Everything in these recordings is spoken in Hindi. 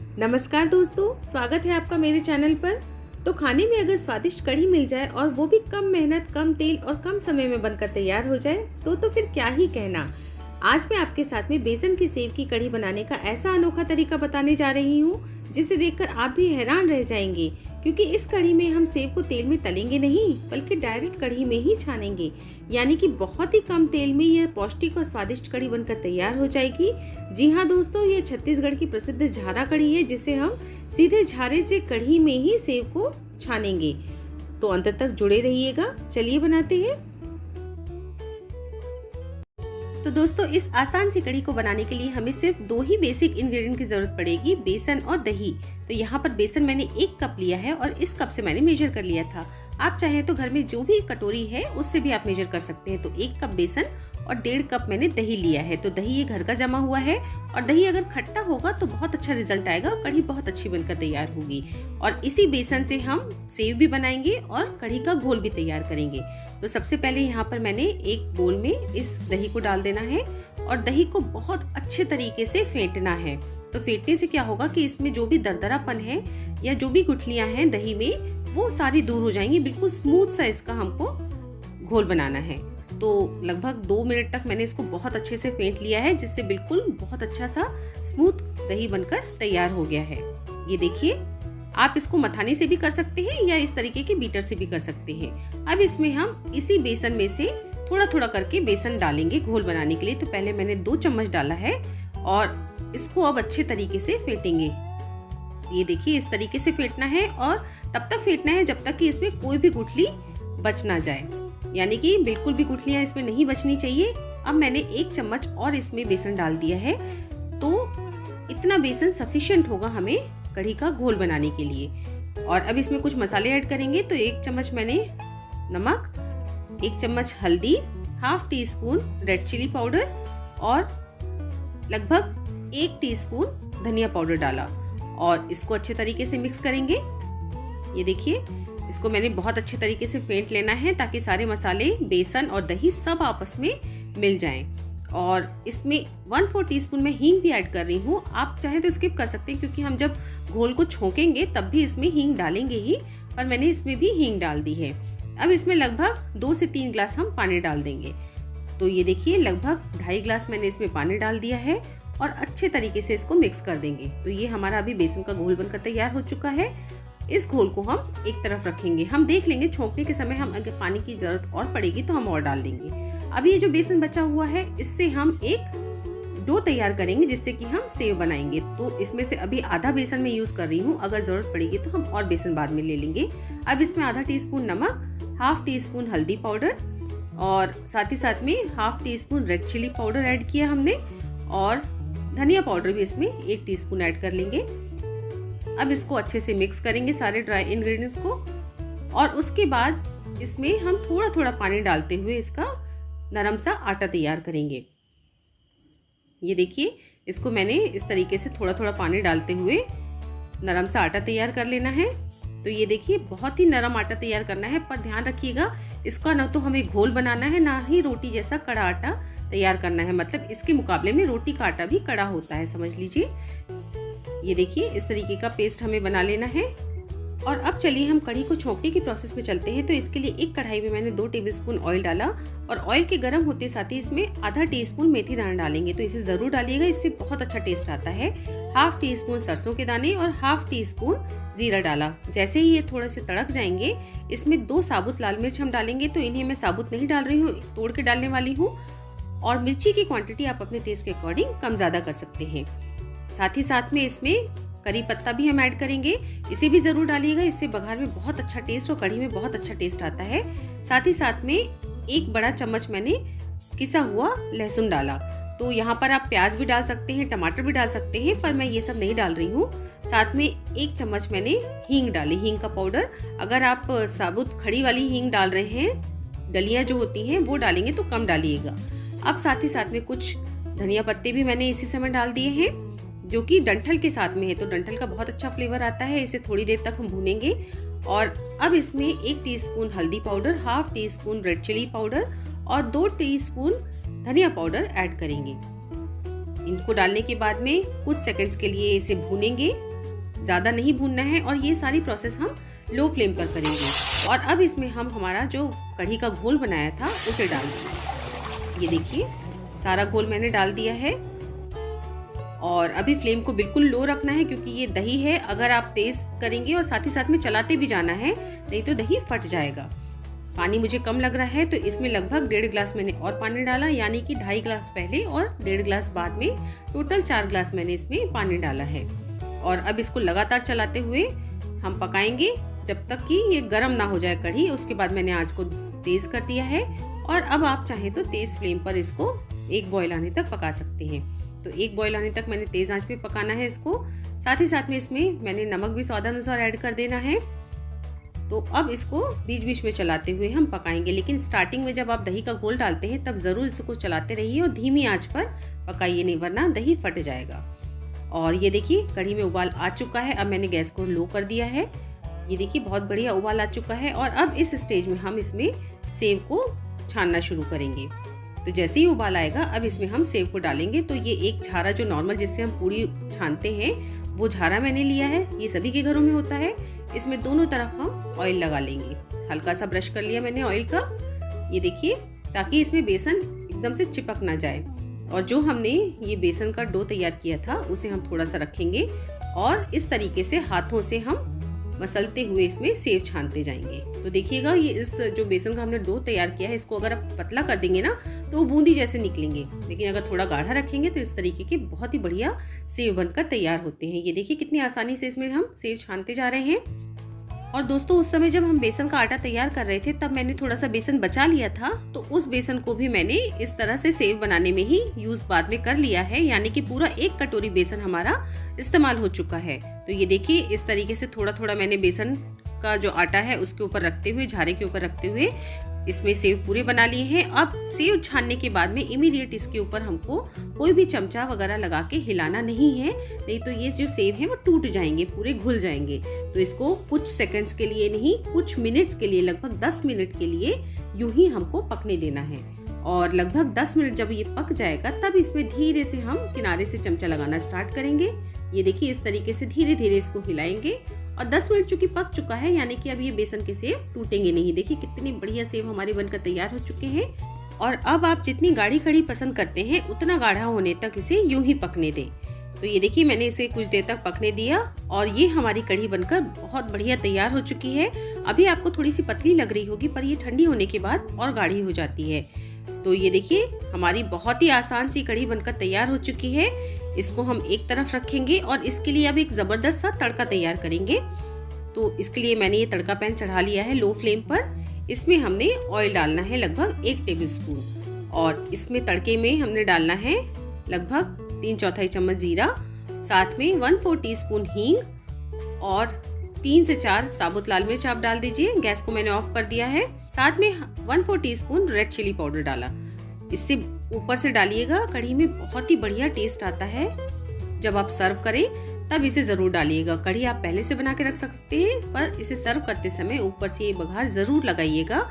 नमस्कार दोस्तों, स्वागत है आपका मेरे चैनल पर। तो खाने में अगर स्वादिष्ट कढ़ी मिल जाए और वो भी कम मेहनत, कम तेल और कम समय में बनकर तैयार हो जाए तो फिर क्या ही कहना। आज मैं आपके साथ में बेसन की सेव की कढ़ी बनाने का ऐसा अनोखा तरीका बताने जा रही हूँ जिसे देखकर आप भी हैरान रह जाएंगे, क्योंकि इस कढ़ी में हम सेव को तेल में तलेंगे नहीं बल्कि डायरेक्ट कढ़ी में ही छानेंगे। यानी कि बहुत ही कम तेल में यह पौष्टिक और स्वादिष्ट कढ़ी बनकर तैयार हो जाएगी। जी हाँ दोस्तों, ये छत्तीसगढ़ की प्रसिद्ध झारा कढ़ी है जिसे हम सीधे झारे से कढ़ी में ही सेव को छानेंगे। तो अंत तक जुड़े रहिएगा। चलिए बनाते हैं। तो दोस्तों, इस आसान सी कढ़ी को बनाने के लिए हमें सिर्फ दो ही बेसिक इंग्रेडिएंट की जरूरत पड़ेगी, बेसन और दही। तो यहाँ पर बेसन मैंने 1 कप लिया है और इस कप से मैंने मेजर कर लिया था। आप चाहे तो घर में जो भी कटोरी है उससे भी आप मेजर कर सकते हैं। तो 1 कप बेसन और 1.5 कप मैंने दही लिया है। तो दही ये घर का जमा हुआ है और दही अगर खट्टा होगा तो बहुत अच्छा रिजल्ट आएगा और कढ़ी बहुत अच्छी बनकर तैयार होगी। और इसी बेसन से हम सेव भी बनाएंगे और कढ़ी का घोल भी तैयार करेंगे। तो सबसे पहले यहाँ पर मैंने एक बोल में इस दही को डाल देना है और दही को बहुत अच्छे तरीके से फेंटना है। तो फेंटने से क्या होगा कि इसमें जो भी दरदरापन है या जो भी गुठलियां हैं दही में, वो सारी दूर हो जाएंगी। बिल्कुल स्मूथ सा इसका हमको घोल बनाना है। तो लगभग 2 मिनट तक मैंने इसको बहुत अच्छे से फेंट लिया है, जिससे बिल्कुल बहुत अच्छा सा स्मूथ दही बनकर तैयार हो गया है। ये देखिए, आप इसको मथाने से भी कर सकते हैं या इस तरीके के बीटर से भी कर सकते हैं। अब इसमें हम इसी बेसन में से थोड़ा थोड़ा करके बेसन डालेंगे घोल बनाने के लिए। तो पहले मैंने 2 चम्मच डाला है और इसको अब अच्छे तरीके से फेंटेंगे। ये देखिए, इस तरीके से फेंटना है और तब तक फेंटना है जब तक कि इसमें कोई भी गुठली बच ना जाए। यानी कि बिल्कुल भी गुठलियां इसमें नहीं बचनी चाहिए। अब मैंने 1 चम्मच और इसमें बेसन डाल दिया है। तो इतना बेसन सफिशिएंट होगा हमें कढ़ी का घोल बनाने के लिए। और अब इसमें कुछ मसाले ऐड करेंगे। तो 1 चम्मच मैंने नमक, 1 चम्मच हल्दी, half teaspoon red chilli powder और लगभग 1 टीस्पून धनिया पाउडर डाला और इसको अच्छे तरीके से मिक्स करेंगे। ये देखिए, इसको मैंने बहुत अच्छे तरीके से फेंट लेना है ताकि सारे मसाले, बेसन और दही सब आपस में मिल जाएं। और इसमें 1/4 टीस्पून मैं हींग भी ऐड कर रही हूँ। आप चाहे तो स्किप कर सकते हैं, क्योंकि हम जब घोल को छोंकेंगे तब भी इसमें हींग डालेंगे ही, पर मैंने इसमें भी हींग डाल दी है। अब इसमें लगभग 2 से 3 ग्लास हम पानी डाल देंगे। तो ये देखिए, लगभग 2.5 ग्लास मैंने इसमें पानी डाल दिया है और अच्छे तरीके से इसको मिक्स कर देंगे। तो ये हमारा अभी बेसन का घोल बनकर तैयार हो चुका है। इस घोल को हम एक तरफ रखेंगे। हम देख लेंगे छोंकने के समय हम अगर पानी की जरूरत और पड़ेगी तो हम और डाल देंगे। अब ये जो बेसन बचा हुआ है इससे हम एक डो तैयार करेंगे जिससे कि हम सेव बनाएंगे। तो इसमें से अभी आधा बेसन मैं यूज कर रही हूँ, अगर जरूरत पड़ेगी तो हम और बेसन बाद में ले लेंगे। अब इसमें आधा टीस्पून नमक, हाफ टी स्पून हल्दी पाउडर और साथ ही साथ में half teaspoon red chilli powder add किया हमने और धनिया पाउडर भी इसमें 1 टीस्पून ऐड कर लेंगे। अब इसको अच्छे से मिक्स करेंगे सारे ड्राई इंग्रेडिएंट्स को और उसके बाद इसमें हम थोड़ा थोड़ा पानी डालते हुए इसका नरम सा आटा तैयार करेंगे। ये देखिए, इसको मैंने इस तरीके से थोड़ा थोड़ा पानी डालते हुए नरम सा आटा तैयार कर लेना है। तो ये देखिए, बहुत ही नरम आटा तैयार करना है, पर ध्यान रखिएगा इसका ना तो हमें घोल बनाना है ना ही रोटी जैसा कड़ा आटा तैयार करना है। मतलब इसके मुकाबले में रोटी का आटा भी कड़ा होता है, समझ लीजिए। ये देखिए, इस तरीके का पेस्ट हमें बना लेना है। और अब चलिए हम कढ़ी को छोंकने की प्रोसेस में चलते हैं। तो इसके लिए एक कढ़ाई में मैंने 2 टेबलस्पून ऑयल डाला और ऑयल के गर्म होते साथ ही इसमें आधा टीस्पून मेथी दाना डालेंगे। तो इसे जरूर डालिएगा, इससे बहुत अच्छा टेस्ट आता है। हाफ टी स्पून सरसों के दाने और हाफ टी स्पून जीरा डाला। जैसे ही ये थोड़े से तड़क जाएंगे, इसमें 2 साबुत लाल मिर्च हम डालेंगे। तो इन्हें मैं साबुत नहीं डाल रही हूँ, तोड़ के डालने वाली हूँ। और मिर्ची की क्वांटिटी आप अपने टेस्ट के अकॉर्डिंग कम ज्यादा कर सकते हैं। साथ ही साथ में इसमें करी पत्ता भी हम ऐड करेंगे, इसे भी जरूर डालिएगा, इससे बघार में बहुत अच्छा टेस्ट और कढ़ी में बहुत अच्छा टेस्ट आता है। साथ ही साथ में 1 बड़ा चम्मच मैंने किसा हुआ लहसुन डाला। तो यहाँ पर आप प्याज भी डाल सकते हैं, टमाटर भी डाल सकते हैं, पर मैं ये सब नहीं डाल रही हूँ। साथ में 1 चम्मच मैंने हींग डाली, हींग का पाउडर। अगर आप साबुत खड़ी वाली हींग डाल रहे हैं, डलियां जो होती हैं वो डालेंगे तो कम डालिएगा। अब साथ ही साथ में कुछ धनिया पत्ते भी मैंने इसी समय डाल दिए हैं, जो कि डंठल के साथ में है। तो डंठल का बहुत अच्छा फ्लेवर आता है। इसे थोड़ी देर तक हम भूनेंगे। और अब इसमें 1 टीस्पून हल्दी powder, half teaspoon red chilli powder और 2 टीस्पून धनिया पाउडर ऐड करेंगे। इनको डालने के बाद में कुछ सेकंड्स के लिए इसे भूनेंगे ज़्यादा नहीं भूनना है और ये सारी प्रोसेस हम लो फ्लेम पर करेंगे। और अब इसमें हम हमारा जो कढ़ी का घोल बनाया था उसे डाल देंगे। ये देखिए सारा घोल मैंने डाल दिया है और अभी फ्लेम को बिल्कुल लो रखना है क्योंकि ये दही है। अगर आप तेज़ करेंगे और साथ ही साथ में चलाते भी जाना है नहीं तो दही फट जाएगा। पानी मुझे कम लग रहा है तो इसमें लगभग 1.5 गिलास मैंने और पानी डाला, यानी कि 2.5 गिलास पहले और 1.5 गिलास बाद में, टोटल 4 गिलास मैंने इसमें पानी डाला है। और अब इसको लगातार चलाते हुए हम पकाएंगे जब तक कि ये गर्म ना हो जाए कढ़ी। उसके बाद मैंने आंच को तेज कर दिया है और अब आप चाहें तो तेज फ्लेम पर इसको 1 बॉयल आने तक पका सकते हैं। तो 1 बॉयल आने तक मैंने तेज आंच पे पकाना है इसको। साथ ही साथ में इसमें मैंने नमक भी स्वादानुसार ऐड कर देना है। तो अब इसको बीच बीच में चलाते हुए हम पकाएंगे, लेकिन स्टार्टिंग में जब आप दही का घोल डालते हैं तब ज़रूर इसको चलाते रहिए और धीमी आंच पर पकाइए, नहीं वरना दही फट जाएगा। और ये देखिए कढ़ी में उबाल आ चुका है। अब मैंने गैस को लो कर दिया है। ये देखिए बहुत बढ़िया उबाल आ चुका है और अब इस स्टेज में हम इसमें सेव को छानना शुरू करेंगे। तो जैसे ही उबाल आएगा अब इसमें हम सेव को डालेंगे। तो ये एक झारा जो नॉर्मल जिससे हम पूरी छानते हैं वो झारा मैंने लिया है, ये सभी के घरों में होता है। इसमें दोनों तरफ हम ऑयल लगा लेंगे। हल्का सा ब्रश कर लिया मैंने ऑयल का, ये देखिए, ताकि इसमें बेसन एकदम से चिपक ना जाए। और जो हमने ये बेसन का डो तैयार किया था उसे हम थोड़ा सा रखेंगे और इस तरीके से हाथों से हम मसलते हुए इसमें सेव छानते जाएंगे। तो देखिएगा ये इस जो बेसन का हमने डो तैयार किया है इसको अगर आप पतला कर देंगे ना तो बूंदी जैसे निकलेंगे, लेकिन अगर थोड़ा गाढ़ा रखेंगे तो इस तरीके के बहुत ही बढ़िया सेव बनकर तैयार होते हैं। ये देखिए कितनी आसानी से इसमें हम सेव छानते जा रहे हैं। और दोस्तों उस समय जब हम बेसन का आटा तैयार कर रहे थे तब मैंने थोड़ा सा बेसन बचा लिया था, तो उस बेसन को भी मैंने इस तरह से सेव बनाने में ही यूज बाद में कर लिया है, यानी कि पूरा 1 कटोरी बेसन हमारा इस्तेमाल हो चुका है। तो ये देखिए इस तरीके से थोड़ा थोड़ा मैंने बेसन का जो आटा है उसके ऊपर रखते हुए, झारे के ऊपर रखते हुए इसमें सेव पूरे बना लिए हैं। अब सेव छानने के बाद में इमीडिएट इसके ऊपर हमको कोई भी चमचा वगैरह लगा के हिलाना नहीं है, नहीं तो ये जो सेव है वो टूट जाएंगे, पूरे घुल जाएंगे। तो इसको कुछ सेकंड्स के लिए नहीं, कुछ मिनट्स के लिए, लगभग 10 मिनट के लिए यूं ही हमको पकने देना है। और लगभग 10 मिनट जब ये पक जाएगा तब इसमें धीरे से हम किनारे से चमचा लगाना स्टार्ट करेंगे। ये देखिए इस तरीके से धीरे धीरे इसको हिलाएंगे। और 10 मिनट चूंकि पक चुका है, यानी कि अब ये बेसन के सेव टूटेंगे नहीं। देखिए कितनी बढ़िया सेव हमारे बनकर तैयार हो चुके हैं। और अब आप जितनी गाढ़ी कढ़ी पसंद करते हैं उतना गाढ़ा होने तक इसे यूं ही पकने दें। तो ये देखिए मैंने इसे कुछ देर तक पकने दिया और ये हमारी कढ़ी बनकर बहुत बढ़िया तैयार हो चुकी है। अभी आपको थोड़ी सी पतली लग रही होगी पर ये ठंडी होने के बाद और गाढ़ी हो जाती है। तो ये देखिए हमारी बहुत ही आसान सी कढ़ी बनकर तैयार हो चुकी है। इसको हम एक तरफ रखेंगे और इसके लिए अब एक ज़बरदस्त सा तड़का तैयार करेंगे। तो इसके लिए मैंने ये तड़का पैन चढ़ा लिया है लो फ्लेम पर। इसमें हमने ऑयल डालना है लगभग 1 टेबलस्पून और इसमें तड़के में हमने डालना है लगभग 3/4 चम्मच जीरा, साथ में 1/4 टीस्पून हींग और 3 से 4 साबुत लाल मिर्च आप डाल दीजिए। गैस को मैंने ऑफ कर दिया है। साथ में 1/4 टीस्पून रेड चिली पाउडर डाला। इससे ऊपर से डालिएगा, कढ़ी में बहुत ही बढ़िया टेस्ट आता है। जब आप सर्व करें तब इसे जरूर डालिएगा। कढ़ी आप पहले से बना के रख सकते हैं पर इसे सर्व करते समय ऊपर से ये बघार जरूर लगाइएगा।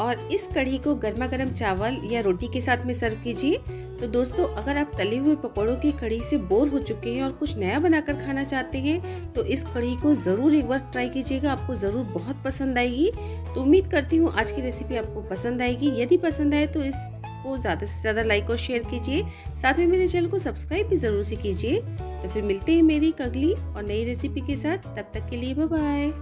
और इस कढ़ी को गर्मा गर्म चावल या रोटी के साथ में सर्व कीजिए। तो दोस्तों अगर आप तले हुए पकौड़ों की कढ़ी से बोर हो चुके हैं और कुछ नया बनाकर खाना चाहते हैं तो इस कढ़ी को ज़रूर एक बार ट्राई कीजिएगा, आपको ज़रूर बहुत पसंद आएगी। तो उम्मीद करती हूँ आज की रेसिपी आपको पसंद आएगी। यदि पसंद आए तो इसको ज़्यादा से ज़्यादा लाइक और शेयर कीजिए, साथ में मेरे चैनल को सब्सक्राइब भी ज़रूर से कीजिए। तो फिर मिलते हैं मेरी एक अगली और नई रेसिपी के साथ, तब तक के लिए बाय बाय।